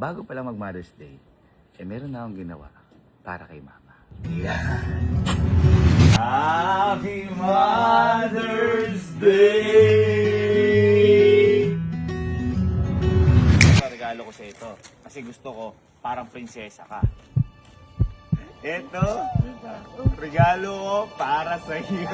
bago pa lang mag Mother's Day, meron na akong ginawa para kay Mama. Yeah. Happy Mother's Day! Regalo ko sa ito kasi gusto ko parang prinsesa ka. Ito, regalo ko para sa iyo.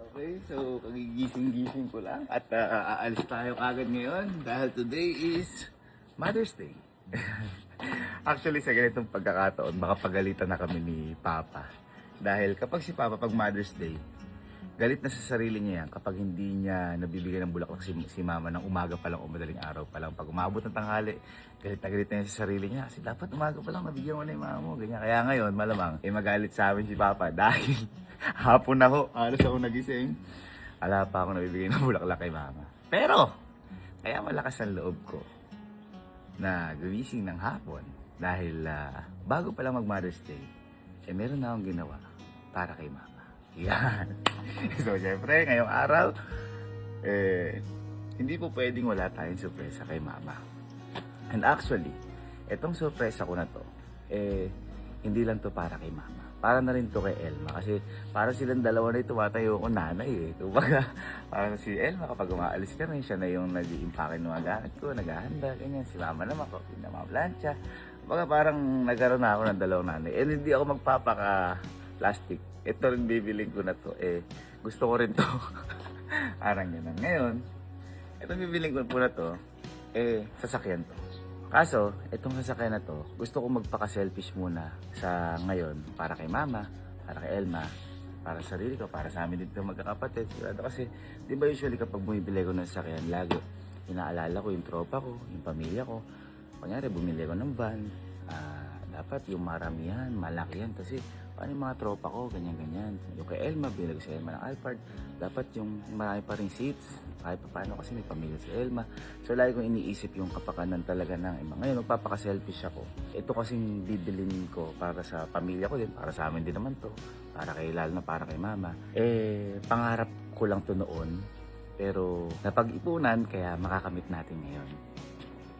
Okay, so kagigising-gising ko lang at aalis tayo agad ngayon dahil today is Mother's Day. Actually, sa ganitong pagkakataon, baka pagalitan na kami ni Papa. Dahil kapag si Papa pag Mother's Day, galit na sa sarili niya yan kapag hindi niya nabibigyan ng bulaklak si Mama ng umaga pa lang o madaling araw pa lang. Pag umabot ng tanghali, galit na yan sa sarili niya. Kasi dapat umaga pa lang nabigyan mo na yung Mama mo. Ganyan. Kaya ngayon, malamang, magalit sa amin si Papa dahil hapon ako, alas ako nagising. Wala pa ako nabibigyan ng bulaklak kay Mama. Pero, kaya malakas ang loob ko na gumising ng hapon dahil bago pa lang mag Mother's Day, meron na akong ginawa para kay Mama. Yan. So, syempre, ngayong araw, hindi po pwedeng wala tayong sorpresa kay Mama. And actually, etong sorpresa ko na to, hindi lang to para kay Mama. Para na rin to kay Elma. Kasi para silang dalawa na tumatayo ko nanay eh. Kumbaga, parang si Elma kapag umaalis kami, siya na yung nag-iimpake ng mga gamit ko, naghahanda, ganyan. Si Mama naman ko, pinamablansya. Kumbaga parang nagkaroon na ako ng dalawang nanay. And hindi ako magpapaka-plastic. Ito rin bibiling ko na to. Gusto ko rin to. Parang ganun. Ngayon, itong bibiling ko po na to, sasakyan to. Kaso, itong sasakyan na to, gusto ko magpaka-selfish muna sa ngayon para kay Mama, para kay Elma, para sa sarili ko, para sa amin dito magkakapatid. Sigurado kasi, di ba usually kapag bumibili ko ng sasakyan, lagi inaalala ko yung tropa ko, yung pamilya ko. Kunyari, bumili ko ng van, dapat yung maramihan, malaki yan. Kasi, paano yung mga tropa ko, ganyan-ganyan. Yung kay Elma, binili ko si Elma ng Alphard. Dapat yung marami pa rin seats. Kahit pa paano kasi may pamilya si Elma. So, lagi kong iniisip yung kapakanan talaga ng Elma. Ngayon, magpapaka-selfish ako. Ito kasing bibilin ko para sa pamilya ko din, para sa amin din naman to. Para kay Lalo na para kay Mama. Pangarap ko lang to noon. Pero, napag-ipunan, kaya makakamit natin ngayon.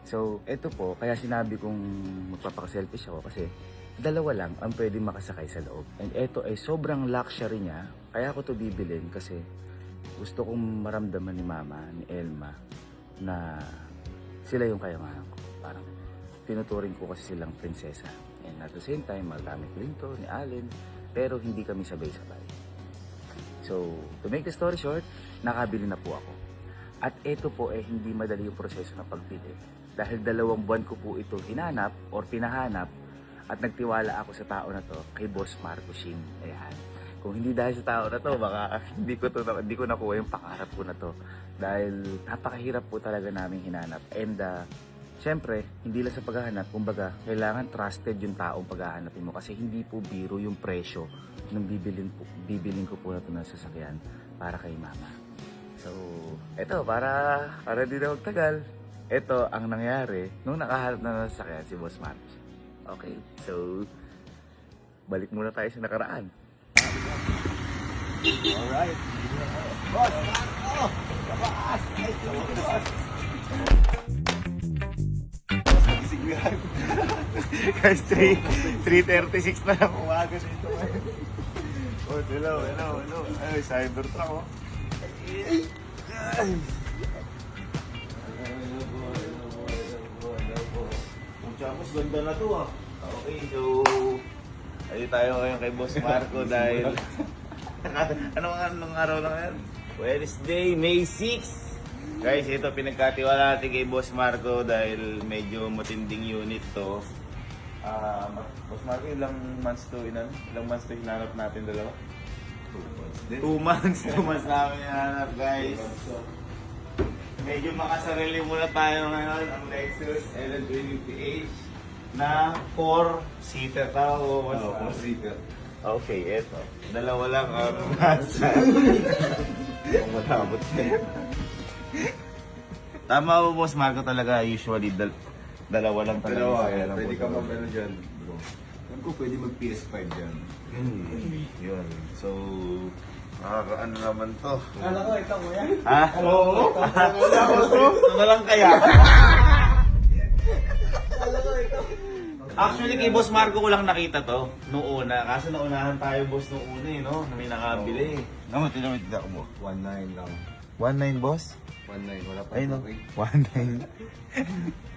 So, ito po, kaya sinabi kong magpapaka-selfish ako kasi dalawa lang ang pwedeng makasakay sa loob. And ito ay sobrang luxury niya. Kaya ako to bibilin kasi gusto kong maramdaman ni Mama, ni Elma, na sila yung kayamanan ko. Parang tinuturing ko kasi silang prinsesa. And at the same time, magamit ko rin to, ni Allen, pero hindi kami sabay-sabay. So, to make the story short, nakabili na po ako. At ito po hindi madali yung proseso ng pagbili. Dahil 2 buwan ko po ito hinanap or pinahanap at nagtiwala ako sa tao na to kay Boss Marco Shin. Ayan. Kung hindi dahil sa tao na to, baka hindi ko nakuha yung pangarap ko na to. Dahil napakahirap po talaga namin hinanap. And syempre, hindi lang sa paghahanap, kumbaga, kailangan trusted yung taong paghahanapin mo kasi hindi po biro yung presyo ng bibilin ko po na to ng sasakyan para kay Mama. So, eto, para di na magtagal, ito ang nangyari nung nakahanap na ng sasakyan si Boss Marco. Okay, so balik muna tayo sa nakaraan. Alright. Boss! Oh! Kabaas! Guys, 3:36 na lang umaga dito. Oh, hello. Ay, Cybertruck, oh. Chamos, ganda na to ah. Okay, so ayun tayo ngayon kay Boss Marco dahil anong araw na ngayon? Wednesday, May 6. Guys, ito pinagkatiwala natin kay Boss Marco dahil medyo matinding unit to. Boss Marco, ilang months to hinanap natin dalawa? 2 months. 2 months namin hinanap, guys. Medyo makasarili muna tayo ngayon ang Lexus LN20PH na 4-seater tao. 4-seater. Okay, eto. Dalawa lang ang nasa. Kung matabot na. Tama mo, Boss Marco, talaga usually dalawa lang talaga. Pwede ka mag-ano dyan, bro. Alam ko pwede mag PS5 dyan. Yun. So, Nakakaano naman to. Kala ko, ito mo yan. Ha? Oo. Ito na lang kaya. Kala ko, ito. Actually, kay Boss Marco ko lang nakita to noong una. Kaso naunahan tayo, boss, noong una eh, no? Na may nakabili. Naman, tinamit ka mo. 1.9 lang. 1.9, boss? 1.9, wala pa. Ay, no. 1.9.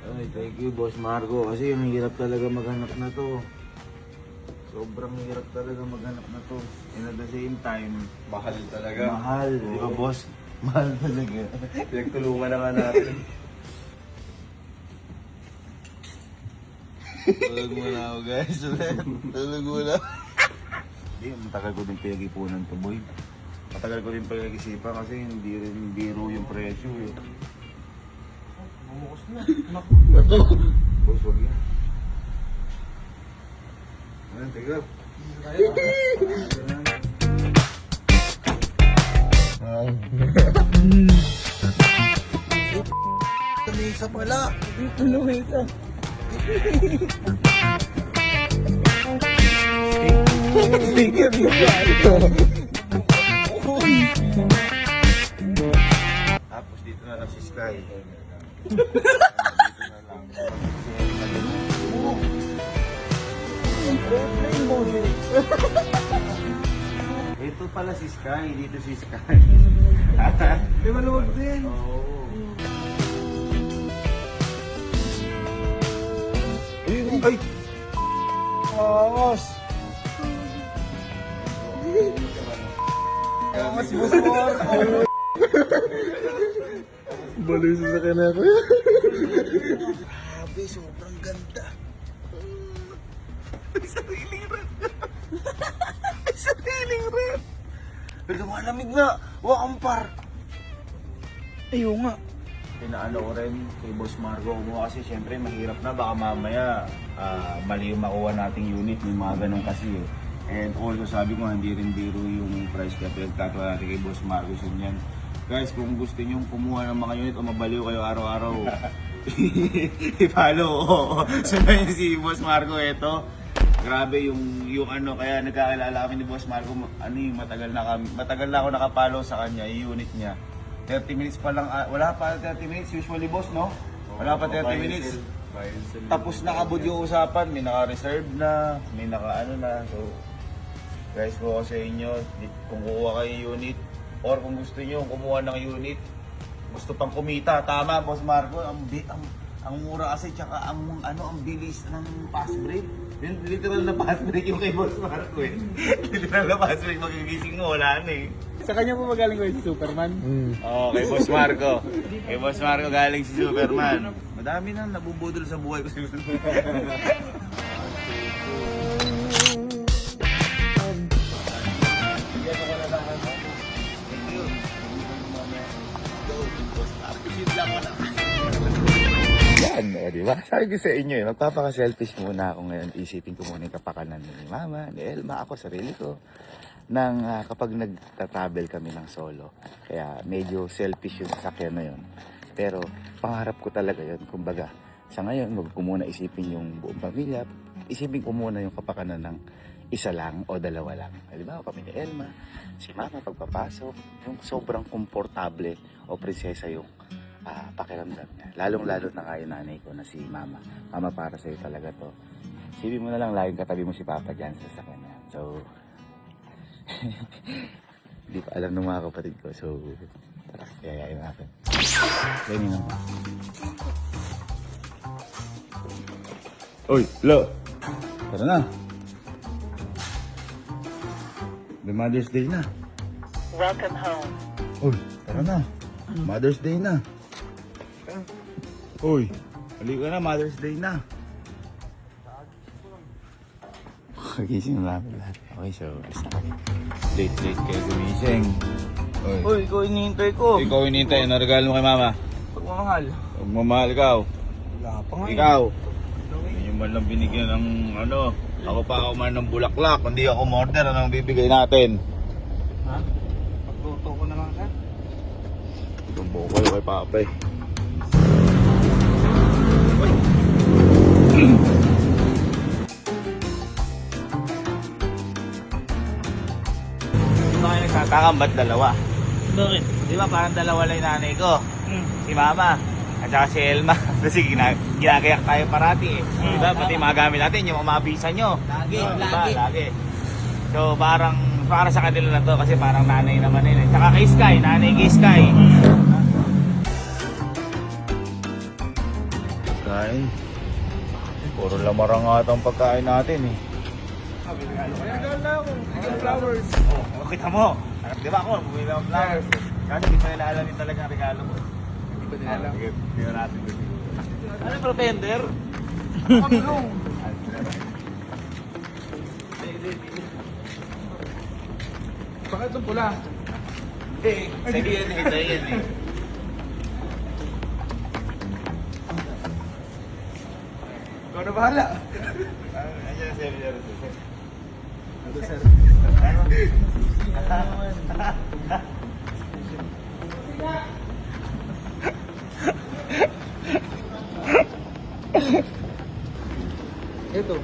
Ay, thank you, Boss Marco. Kasi yung hirap talaga maghanap na to. Sobrang hirap talaga maghanap na to. And at the same time, Mahal talaga. mahal. Di ba, boss? Mahal talaga. Pinagtulungan naman natin. Tulog muna ako, guys. Tulog muna. Hindi, matagal ko din pinag-ipunan to, boy. Matagal ko din pag-isipan kasi hindi rin biro yung presyo eh. Bumukos na. Bato! Boss, wag yan. Ayan, tiga. Isa pala! Ano ito? Sticker mo ba? Tapos dito na lang si Sky. Ito pala si Sky, dito si Sky. Di maluwag din. Oo. Ay! Angos. Angos, Boss Marco. Baloy sa sakin ako. Grabe, sobrang ganda. Ay, sariling rep. Ay, sariling rep. Pero lumalamig na. Wakampar. Ayaw nga. Pinaano ko rin kay Boss Marco kumuha kasi syempre mahirap na. Baka mamaya mali yung makuha nating unit. May mga ganun kasi eh. And also sabi ko hindi rin biro yung price kaya pinagkatuwa natin kay Boss Marco yan. Guys, kung gusto nyo kumuha ng mga unit o mabaliw kayo araw-araw, i-follow ko. Sundan si Boss Marco ito. Grabe yung ano, kaya nagkakilala kami ni Boss Marco, ano yung matagal na ako nakapollow sa kanya, yung unit niya. 30 minutes pa lang, wala pa 30 minutes usually boss, no? Wala pa 30 minutes. Tapos nakabud yung usapan, may naka-reserve na, may naka-ano na. So, guys, ko sa inyo, kung kukuha kayo unit, or kung gusto nyo kumuha ng unit, gusto pang kumita, tama Boss Marco, ang mura kasi, tsaka ang bilis ng fast break. Literal na fast break yung kay Boss Marco eh. Literal na fast break, magigising mo, wala na eh. Sa kanya po magaling ko si Superman. Oo, kay Boss Marco. Kay Boss Marco galing si Superman. Madami nang nabubudol sa buhay ko si Superman. Yan, o diba? Sabi ko sa inyo eh, magpapaka-selfish muna ako ngayon. Isipin ko muna yung kapakanan ni Mama, ni Elma, ako, sarili ko. Nang kapag nagta-travel kami ng solo. Kaya medyo selfish yung sasakyan na yun. Pero pangarap ko talaga yun. Kumbaga, sa ngayon, wag ko muna isipin yung buong pamilya. Isipin ko muna yung kapakanan ng isa lang o dalawa lang. Halimbawa kami ni Elma, si Mama pagpapasok, yung sobrang komportable o prinsesa yung pakiramdam niya. Lalong-lalo na kayo nanay ko na si Mama. Mama, para sa'yo talaga to. Isipin mo na lang, laging katabi mo si Papa dyan sa sasakyan niya. So, hindi pa alam ng mga kapatid ko. So, tara, yayain natin. Ganyan naman. Uy, lo! Tara na. The Mother's Day na. Welcome home. Uy, tara na. Mother's Day na. Uy, halika na, Mother's Day na. Gising na namin lahat. Okay, so, basta kami. Late kayo gumising. Uy, ikaw inihintay ko. Ikaw inintay, ano regalo mo kay Mama? Pagmamahal. Magmamahal ikaw. Wala pa nga. Ikaw. Yun yung man lang binigyan ng ano. Ako pa ako man ng bulaklak. Hindi ako order. Anong bibigay natin? Ha? Pagluto ko na lang ka. Itong buko kayo kay Papa eh. Doon na kayo nagsasabi. Takang ba't dalawa? Bakit? Di ba parang dalawa lang yung nanay ko? Hmm. Si Mama at saka si Elma. Kasi ginagayak tayo parati eh. Di ba? Pati mga gamit natin, yung mga bisa nyo. Lagi, Diba? Lagi. So parang para sa kanila na to kasi parang nanay naman nila. Tsaka kay Sky, nanay kay Sky. Kain. Puro lamarang nga itong pagkain natin eh. Flowers. Oh, kita mo. Di ba ako, bumili ng flowers. Kasi hindi nila alam yung talagang regalo mo. Hindi ba nila alam? Hindi na natin. Ano yung pretender? Pagulong. Bakit itong pula? Eh, sige yan eh, sa'yo yan eh. Ikaw na bahala. Ayan, sir. Ano, sir? Ito.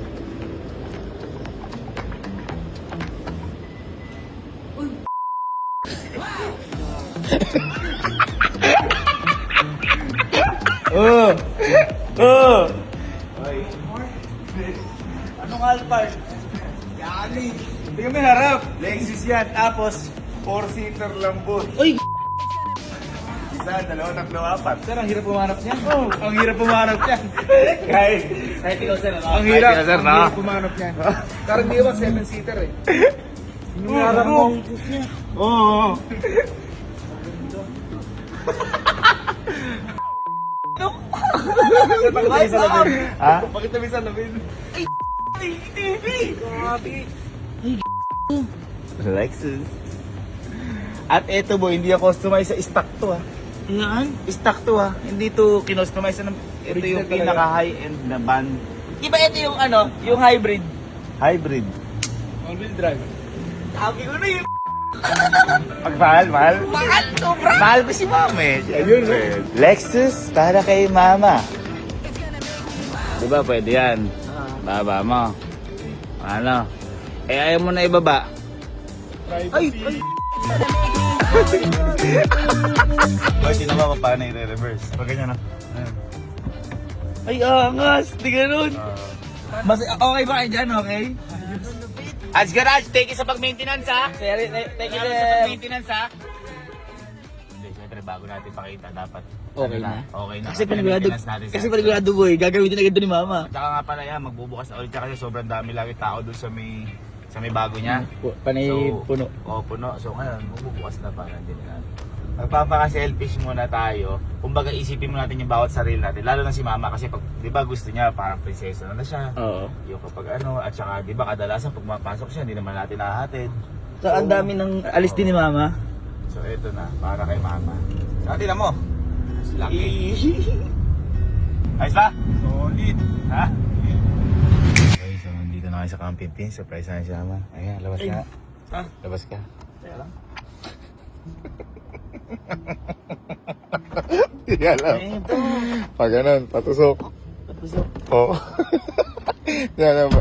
Oh! Oh! Anong Alphard? Yani. Hindi kami harap. Lexus yan, tapos 4-seater Lambo. Uy! Isa, dalawa, tatlo, apat. Sir, ang hirap pumanap niyan. Oh, ang hirap pumanap yan. Kahit ikaw, sir. Ang hirap, sir, ang hirap pumanap niyan. Karang di ba 7-seater eh. Yung harap mong... Oo. Sir, bakit tayo sa labin? Ha? Bakit tayo sa labin? TV! Grabe. Lexus. At eto boy, hindi ako customize sa stock to ha. Yan? Stock to ha. Hindi to kinustomize na ito Original yung talaga. pinaka high-end na van. Di ba ito yung ano? Yung hybrid? Hybrid. All-wheel drive. Sabi ko na yun. Pagmahal, mahal? Mahal, sobra. Mahal ko si mama eh. Ayun, no? Lexus para kay mama. Diba pwede yan? Baba mo. Ano? Eh ayaw mo na ibaba. Ay! Boy, tinama mo paano i-reverse. Pag ganyan na. Ay, angas! Di ganun. Mas okay ba kayo dyan, okay? As garage, take it sa pag-maintenance ha. Sir, thank you, Sa sir. pag-maintenance ha. Hindi, syempre bago natin pakita dapat. Okay ano na. Okay na. Kasi panigurado, maintenance natin kasi panigurado boy, gagawin din agad doon ni mama. Tsaka nga pala yan, magbubukas na ulit siya kasi sobrang dami lagi tao doon sa may bago niya. Panay puno. Oo, puno. So ngayon, magbubukas na para din natin. Magpapaka-selfish muna tayo. Kumbaga isipin mo natin yung bawat sarili natin. Lalo na si mama kasi pag, di ba gusto niya parang prinsesa na siya. Oo. Yung kapag ano, at saka di ba kadalasan pag mapasok siya, hindi naman natin nahatid. So, ang dami ng alis din ni mama. So eto na, para kay mama. Saka tinan mo. Laki. Ayos ba? Solid. Ha? Okay, so nandito na kayo sa Camping Pin. Surprise na si mama. Ayan, labas ka. Ha? Labas ka. Teka lang. Hindi alam. Ito. Pag ganun, patusok. Tapusok. Oo. Yan,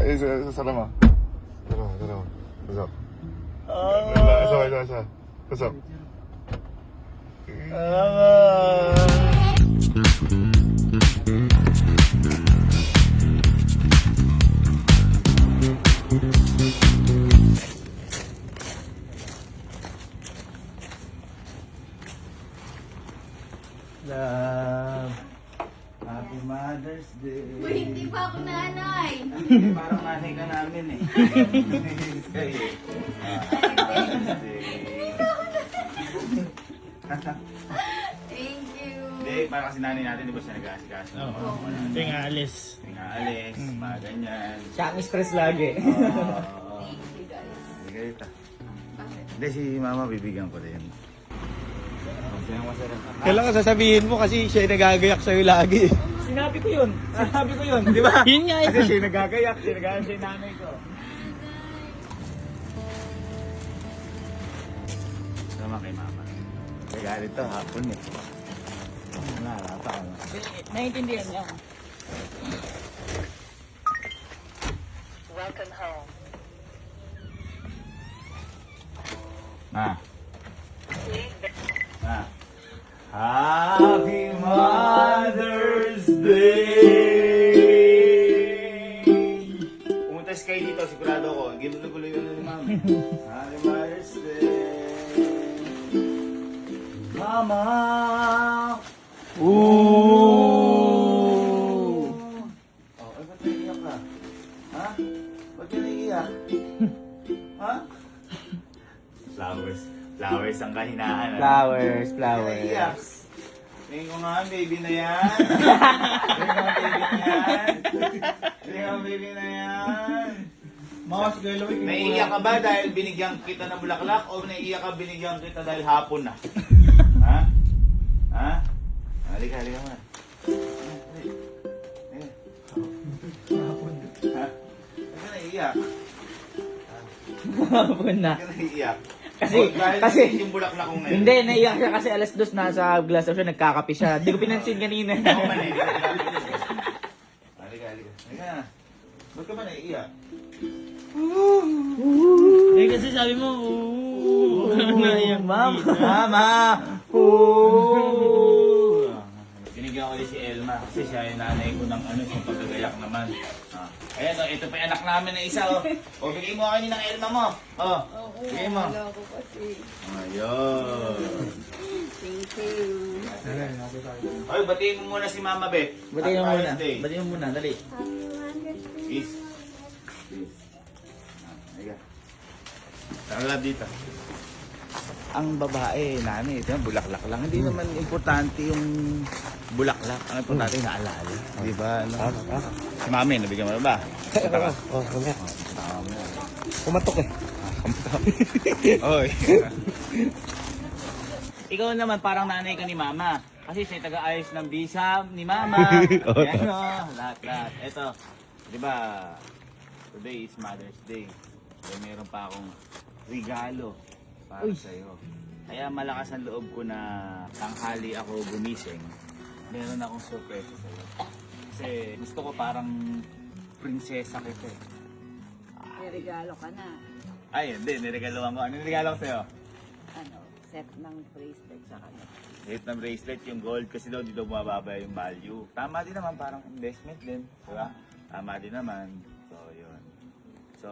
sasara mo. Sasara mo. Tusok. Isa. Tusok. Love. Happy Mother's Day. Uy, hindi pa ako nanay. Parang nanay ka namin eh. Kayo. Thank you. Hindi, parang kasi nanay natin, di ba siya nag-aasikaso? Oo. Ito yung alis. Pinaalis, mga ganyan. Siya ang stress lagi. Oo. Thank you guys. Sige, ito. Bakit? Hindi, si mama bibigyan ko rin. Masayang masarap. Kailangan sasabihin mo kasi siya yung nagagayak sa'yo lagi. Sinabi ko yun. Sinabi ko yun. Di ba? Yun nga Kasi siya yung nagagayak, siya yung nanay ko. Sama kay mama. Kaya ito, hapon eh. Wala pa ako. Naiintindihan niya. Welcome home. Ma, Happy Mother's Day! Pumunta si Sky dito, sigurado ko. Ginulo-gulo yun ni Mama. Happy Mother's Day! Mama! Ooh! Oh, ay, ba't naiiyak ka? Ha? Ba't ka naiiyak? Ha? Flowers. Flowers ang kahinaan. ano? Flowers, Naiiyak. flowers. Tingin ko nga ang baby na yan. Tingin ko ang baby na yan. Tingin ko ang baby na yan. Mga sigalo, Naiiyak ka ba dahil binigyan kita ng bulaklak o naiiyak ka binigyan kita dahil hapon na? Ha? Ha? Halika, halika muna. Hapon. Ha? Ba't ka naiiyak? Hapon na. Ba't ka naiiyak? Kasi- O, dahil kasi- yung bulaklak kong ngayon. Hindi, naiyak siya kasi alas 2 na sa glass of siya, nagkakape siya. Hindi ko pinansin kanina. Ako man eh. Halika, halika. Halika na. Ba't ka ba naiiyak? Eh kasi sabi mo, naiyak Mama! Mama! Ooh! Binigyan ko ulit si Elma kasi siya yung nanay ko ng ano, yung pagkagayak naman. Ah. Ayan o, ito pa yung anak namin na isa o. O, bigay mo kayo ng Elma mo. O, bigay mo. Wala ko kasi. Ayun. Thank you. Oy, batiin mo muna si Mama Beth. Batiin mo Happy muna. Mother's Day. Batiin mo muna, dali. Happy Mother's Day. Peace. Peace. Ayan. Tara dito. Ang babae, nani, ito yung bulaklak lang. Hindi naman importante yung bulaklak. Ang importante yung naalala. Di ba? Ano? Si Mami, nabigyan mo na ba? Oh, kumatok eh. Oy. Ikaw naman parang nanay ka ni Mama. Kasi siya yung taga-ayos ng visa ni Mama. Ayan o, lahat-lahat. Ito, di ba, today is Mother's Day. So, meron pa akong regalo para sa'yo. Kaya malakas ang loob ko na tanghali ako gumising. Meron akong surprise sa'yo. Kasi gusto ko parang prinsesa kita eh. May regalo ka na. Ay, hindi. Niregaloan ko. Ano niregalo ko sa'yo? Ano, set ng bracelet sa kanya. Hit ng bracelet, yung gold kasi daw di daw mababa yung value. Tama din naman, parang investment din. Diba? Tama din naman. So, yun. So,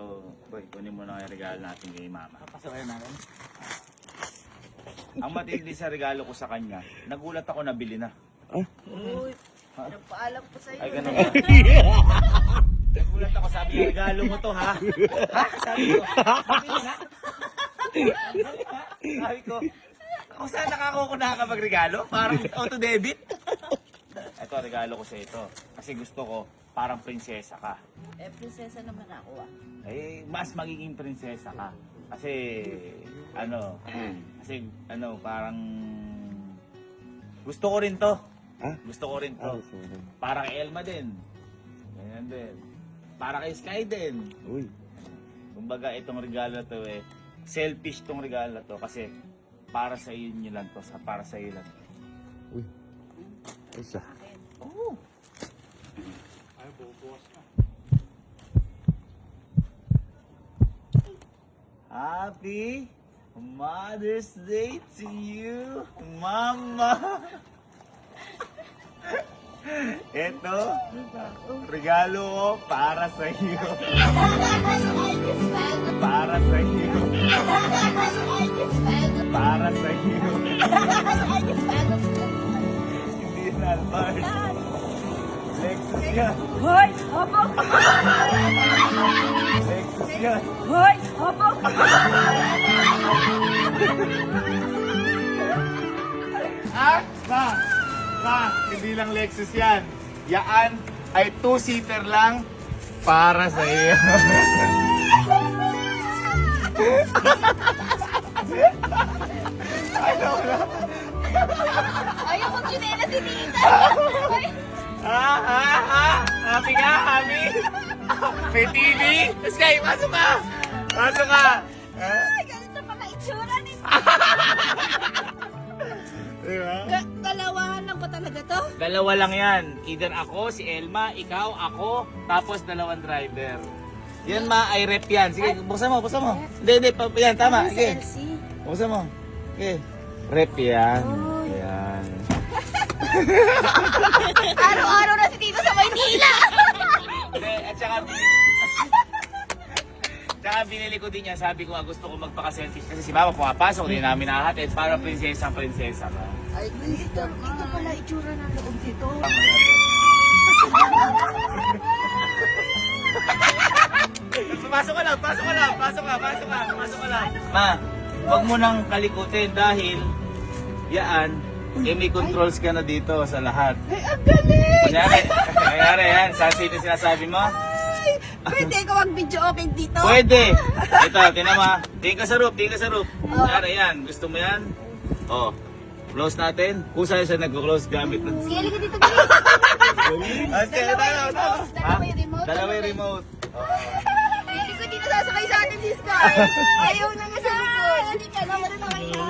boy, kunin mo na yung regalo natin kay Mama. Pasawayan natin. Ang matindi sa regalo ko sa kanya, nagulat ako nabili na. Uy, pinapaalam ko sa'yo. Ay, ganun ba? Nagulat ako, sabi niya, regalo mo to, ha? Ha? Sabi ko, nabili na? Sabi ko, kung saan nakako nakakapag-regalo? Parang auto-debit? Ito, regalo ko sa ito. Kasi gusto ko, parang prinsesa ka. Eh, prinsesa naman ako ah. Eh, mas magiging prinsesa ka. Kasi, parang, gusto ko rin to. Gusto ko rin to. Para kay Elma din. Ganyan din. Para kay Sky din. Uy. Kumbaga, itong regalo na to selfish tong regalo na to kasi para sa iyo nyo lang to, para sa iyo lang. Uy. Isa. Oh. Happy Mother's Day to you, Mama! Ito, regalo ko para sa iyo. Para sa iyo. Para sa iyo. Hindi na large. Lexus yan. Hoy! Opo! Lexus yan. Hoy! Opo! Hindi lang Lexus yan. Yaan ay 2-seater lang para sa iyo. Ayaw ko ginela si Tita! Hoy! Happy ka, happy? May TV? Sky, pasok ka! Pasok ka! Ay, ganito pala itsura ni Diba? Dalawahan lang ba talaga to? Dalawa lang yan. Either ako, si Elma, ikaw, ako, tapos dalawang driver. Yan ma, ay rep yan. Sige, buksan mo, buksan mo. Hindi, yan, tama. Sa Sige, LC. buksan mo. Okay. Rep yan. Oy. Yan. Araw-araw na si Tito sa Maynila. Hindi, at saka binili ko din yan. Sabi ko gusto ko magpaka-selfish kasi si mama pumapasok, hindi namin nahatid para prinsesa ka. Ay, ito pala itsura ng loob dito. Pasok ka lang. Ma, wag mo nang kalikutin dahil yaan, may controls ka na dito sa lahat. Ay, ang galing! Kunyari yan, sa sino sinasabi mo? Ay, pwede ko mag-video okay dito? Pwede! Ito, tinan mo. Tingin ka sa roof. Kunyari yan, gusto mo yan? Oh, close natin. Kung saan siya nag-close gamit ng... Sige, halika dito, guys. Dalawa yung remote. Hindi ko dito sasakay sa atin si Sky. Ayaw na nga sa likod. Halika na, wala na kayo.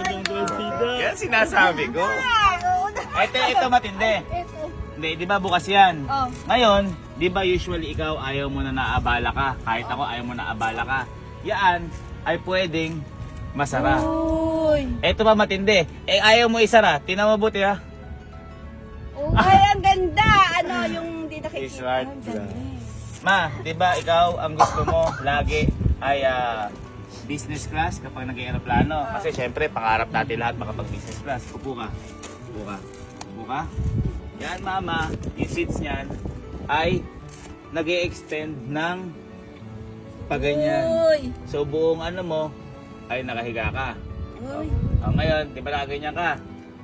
Yan sinasabi ko. Oo na. Ito matindi. Ito. Hindi, di ba bukas yan? Oh. Ngayon, di ba usually ikaw ayaw mo na naabala ka? Kahit ako ayaw mo na naabala ka. Yan ay pwedeng masara. Uy. Ito ba matindi? Ayaw mo isara. Tingnan mo buti ha. Ay, ang ganda. Ano, yung di nakikita. Smart. Ang ganda. Ma, di ba ikaw ang gusto mo lagi ay business class kapag nag-aeroplano? Kasi syempre, pangarap natin lahat makapag-business class. Upo ka. Yan mama, yung seats niyan ay nag-e-extend ng paganyan. Uy. So buong ano mo ay nakahiga ka. Uy. Ngayon, di ba nakaganyan ka?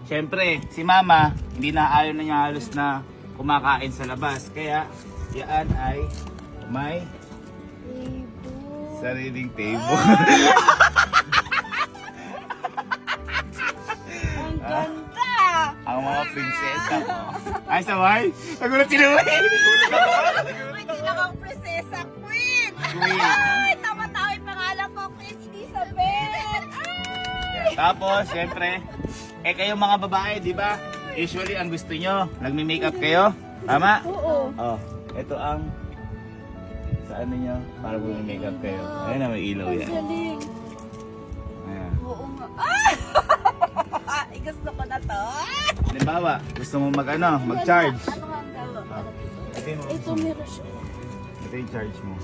Syempre, si mama, hindi na ayaw na niya halos na kumakain sa labas. Kaya, yan ay may sariling table. Ang ganda. Ang mga prinsesa ko. Ay, sabay? Nagulat si Louie! Uy, tinakang prinsesa queen. Queen. Ay, tama-tama yung pangalan ko, Queen Elizabeth. Ay. Tapos, syempre, kayo mga babae, di ba? Usually, ang gusto nyo, nagme-makeup kayo. Tama? Oo. Oh, ito ang sa ano nyo, para mag-makeup kayo. Ayun na, may ilaw yan. Galing. Ayan. Oo nga. Ay, gusto ko na to. Halimbawa, gusto mo mag-charge. Ano nga ang gawin? Ito yung, Ito meron siya. ito yung charge mo.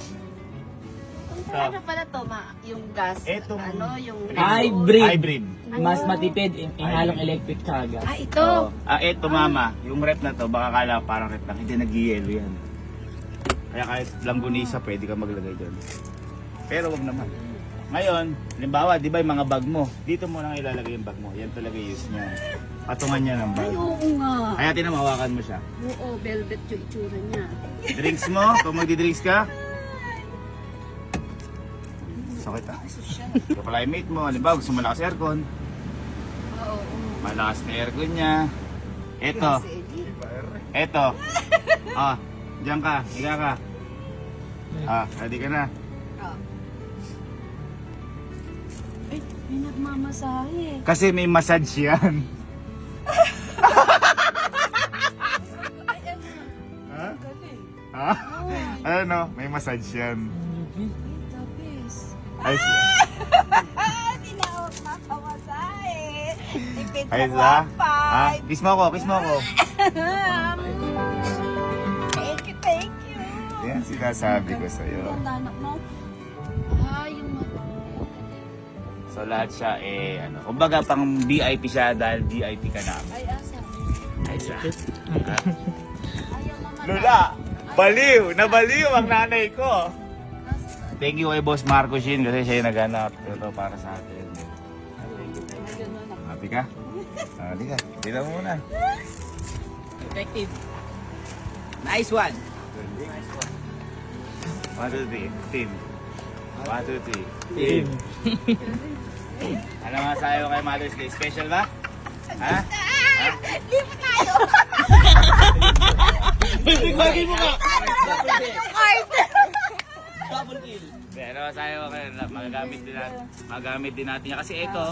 Ano pala to, yung gas? Etong- Ano, yung... Hybrid. Mas matipid, inhalong electric kaga. Ah, ito. Ito mama, yung rep na to, baka kala parang rep lang, hindi nag-yellow yan. Kaya kahit langgunisa, pwede ka maglagay doon. Pero wag naman. Ngayon, halimbawa, di ba yung mga bag mo, dito mo lang ilalagay yung bag mo. Yan talaga yung use niya. Patungan niya ng bag. Ay, oo nga. Kaya tinahawakan mo siya. Oo, velvet yung itsura niya. Drinks mo, kung magdi-drinks ka. Sakit ah. Yung climate mo, halimbawa gusto mo malakas aircon. Oo. Malakas na aircon niya. Eto. Diyan ka, higa ka. Ready ka na. Ay, may nagmamasahe. Kasi may massage yan. Ay, ano? Ha? Galing. Ha? Ano? May massage yan. Ay, tapis. Ay, Tinawag na kamasahe. Tipid ay, na ha? Kiss mo ako, kiss mo ako. Thank you. Yan sinasabi ko sa'yo. Yung anak mo. Yung So lahat siya kumbaga pang VIP siya dahil VIP ka namin. Ay, asa. Ay, siya. Ayaw naman. Lula, baliw! Nabaliw ang nanay ko! Thank you kay Boss Marco Shin kasi siya yung naghanap. Ito para sa atin. Happy ka? Happy ka. Tila mo muna. Effective. Nice one! 1, 2, 3. Team. 1, 2, 3. Team. Ano nga sa'yo kay Mother's Day? Special ba? Ha? Di ba tayo? Bagay mo ka! Yung card. Double kill. Pero sa'yo kayo, magagamit din natin yan. Kasi ito,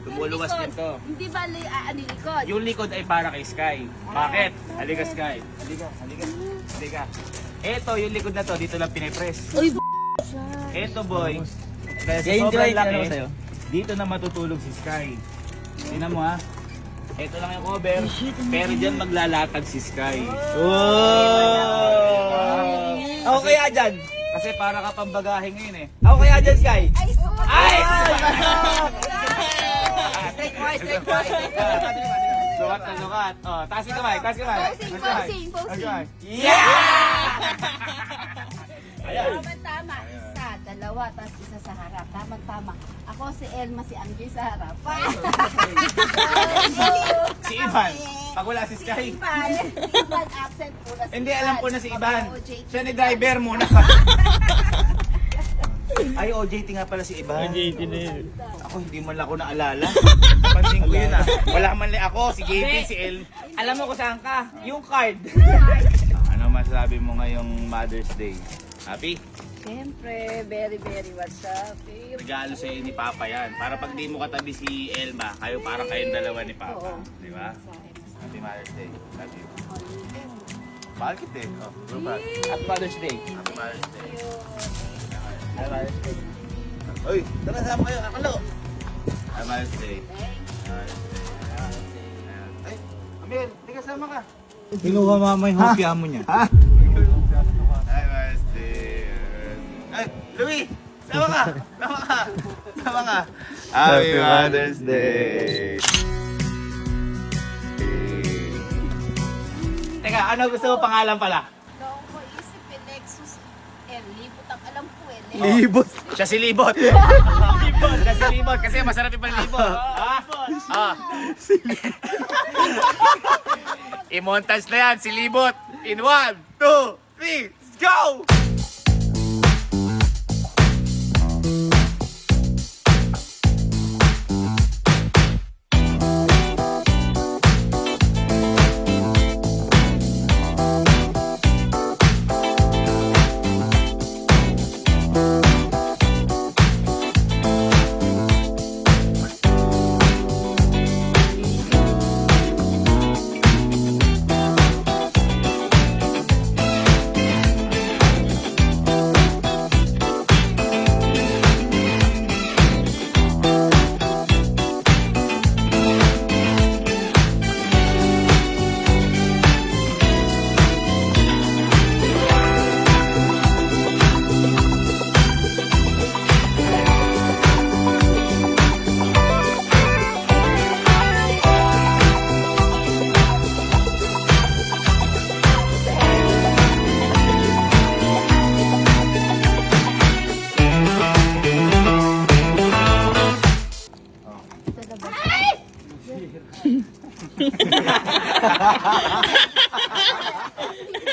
lumuluwas din to. Hindi ba likod? Yung likod ay para kay Sky. Bakit? Halika Sky. Halika. Ito, yung likod na to, dito lang pinipress. Uy, Ito boy, dahil sa Yan yung sobrang try ko laki, sa'yo. dito na matutulog si Sky. Tingnan mo ha. Ito lang yung cover. Pero dyan maglalatag si Sky. Ako kaya dyan. Kasi para ka pambagahe ngayon eh. Ako kaya dyan, Sky. Ay, sumat. Ay! Take twice, take twice. Sukat na sukat. Oh, taas yung kamay, taas yung kamay. Posing, Taas yung kamay. posing, Taas yung posing. kamay. Tama-tama. Isa, dalawa, tapos isa sa harap. Tama-tama. Ako si Elma, si Angie sa harap. Si Ivan. Pag wala si Sky. Ivan, absent muna si Hindi, alam ko na si Ivan. OJT. Siya ni driver muna. Ay, OJT nga pala si Ivan. OJT na yun. Ako, hindi man lang ako naalala. Pansin ko yun ah. Wala man lang ako, si Gaby, si El. Alam mo kung saan ka? Yung card. Ano masasabi mo ngayong Mother's Day? Happy? Siyempre, very, very what's up. Regalo sa'yo ni Papa yan. Para pag di mo katabi si Elma, kayo parang kayong dalawa ni Papa. Oo. Di ba? Happy Mother's Day. Love you. Mahal kita eh. Oh, Rubat. At Father's Day. Happy Mother's Day. Happy Mother's Day. Uy, tara sama kayo. Akalo. Happy Mother's Day. Ay, Amir, di kasama ka. Kinuha mama yung hopya mo niya. Happy Mother's Day. Ay, Louie! Sama ka! Sama ka! Sama ka! Happy Mother's Day! Teka, ano gusto mo pangalan pala? Noong ko isip eh, Lexus L. Libot ang alam ko eh. Libot. Siya si Libot! Libot! Siya si Libot kasi masarap yung Libot! Ah! I-montage na yan, si Libot! In 1, 2, 3, let's go! Ay!